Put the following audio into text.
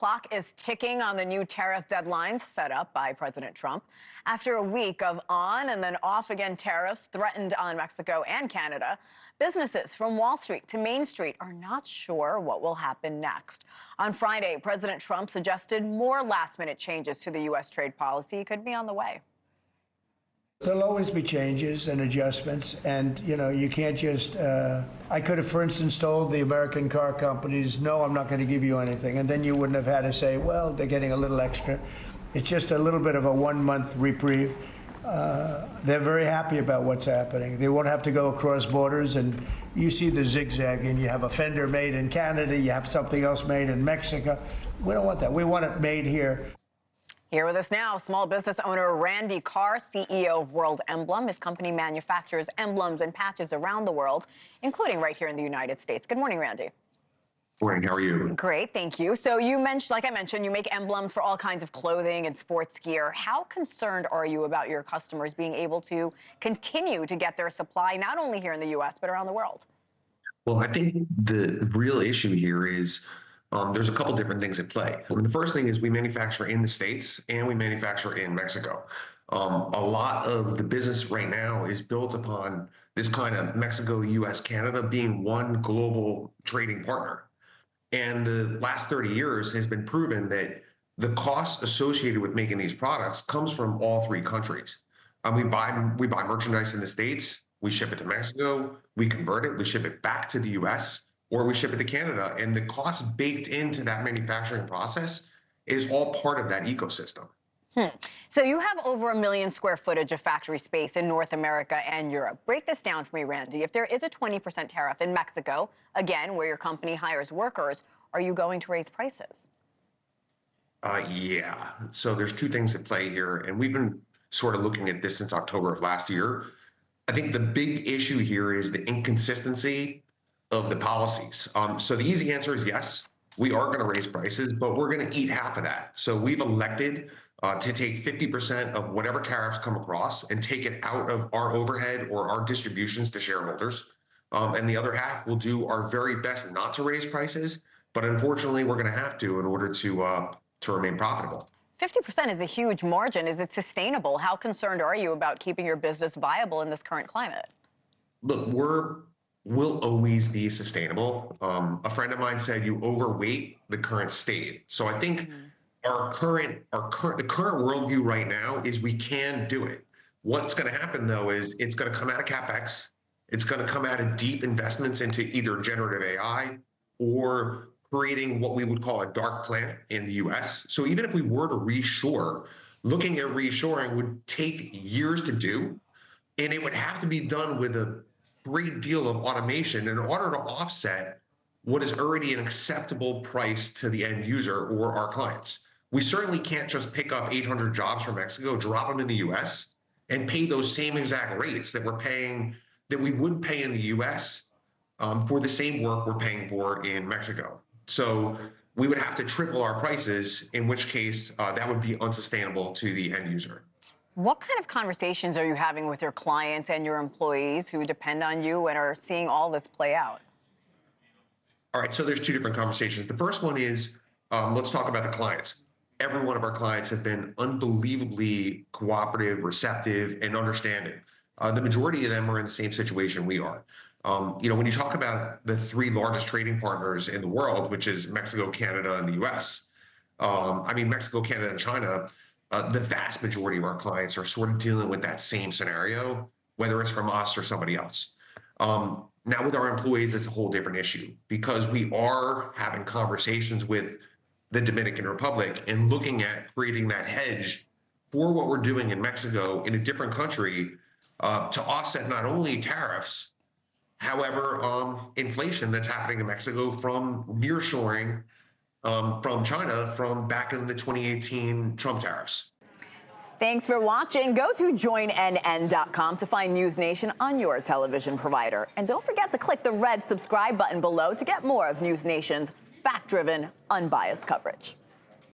Clock is ticking on the new tariff deadlines set up by President Trump. After a week of on and then off again tariffs threatened on Mexico and Canada, businesses from Wall Street to Main Street are not sure what will happen next. On Friday, President Trump suggested more last-minute changes to the U.S. trade policy could be on the way. There'll always be changes and adjustments, and you can't just. I could have, for instance, told the American car companies, no, I'm not going to give you anything, and then you wouldn't have had to say, well, they're getting a little extra. It's just a little bit of a 1-month reprieve. They're very happy about what's happening. They won't have to go across borders, and you see the zigzagging. You have a fender made in Canada, you have something else made in Mexico. We don't want that. We want it made here. Here with us now, small business owner Randy Carr, CEO of World Emblem. His company manufactures emblems and patches around the world, including right here in the United States. Good morning, Randy. Morning, how are you? Great, thank you. So you mentioned, like I mentioned, you make emblems for all kinds of clothing and sports gear. How concerned are you about your customers being able to continue to get their supply, not only here in the U.S., but around the world? Well, I think the real issue here is there's a couple different things at play. I mean, the first thing is we manufacture in the States and we manufacture in Mexico. A lot of the business right now is built upon this kind of Mexico, U.S., Canada being one global trading partner. And the last 30 years has been proven that the cost associated with making these products comes from all three countries. We buy merchandise in the States, we ship it to Mexico, we convert it, we ship it back to the U.S., or we ship it to Canada, and the cost baked into that manufacturing process is all part of that ecosystem. So you have over 1 million square footage of factory space in North America and Europe. Break this down for me, Randy. If there is a 20% tariff in Mexico, again, where your company hires workers, are you going to raise prices? Yeah, so there's two things at play here, and we've been sort of looking at this since October of last year. I think the big issue here is the inconsistency of the policies. So the easy answer is yes, we are going to raise prices, but we're going to eat half of that. So we've elected to take 50% of whatever tariffs come across and take it out of our overhead or our distributions to shareholders. And the other half will do our very best not to raise prices, but unfortunately we're going to have to in order to remain profitable. 50% is a huge margin. Is it sustainable? How concerned are you about keeping your business viable in this current climate? Look, we'll always be sustainable. A friend of mine said you overweight the current state. So I think the current worldview right now is we can do it. What's going to happen though is it's going to come out of CapEx. It's going to come out of deep investments into either generative AI or creating what we would call a dark plant in the US. So even if we were to reshore, looking at reshoring would take years to do, and it would have to be done with a great deal of automation in order to offset what is already an acceptable price to the end user or our clients. We certainly can't just pick up 800 jobs from Mexico, drop them in the US, and pay those same exact rates that we would pay in the US for the same work we're paying for in Mexico. So we would have to triple our prices, in which case that would be unsustainable to the end user. What kind of conversations are you having with your clients and your employees who depend on you and are seeing all this play out? All right, so there's two different conversations. The first one is, let's talk about the clients. Every one of our clients have been unbelievably cooperative, receptive, and understanding. The majority of them are in the same situation we are. When you talk about the three largest trading partners in the world, which is Mexico, Canada, and the US, Mexico, Canada, and China, the vast majority of our clients are sort of dealing with that same scenario, whether it's from us or somebody else. Now with our employees, it's a whole different issue because we are having conversations with the Dominican Republic and looking at creating that hedge for what we're doing in Mexico in a different country to offset not only tariffs, however, inflation that's happening in Mexico from nearshoring from China from back in the 2018 Trump tariffs. Thanks for watching. Go to joinnn.com to find NewsNation on your television provider. And don't forget to click the red subscribe button below to get more of NewsNation's fact-driven, unbiased coverage.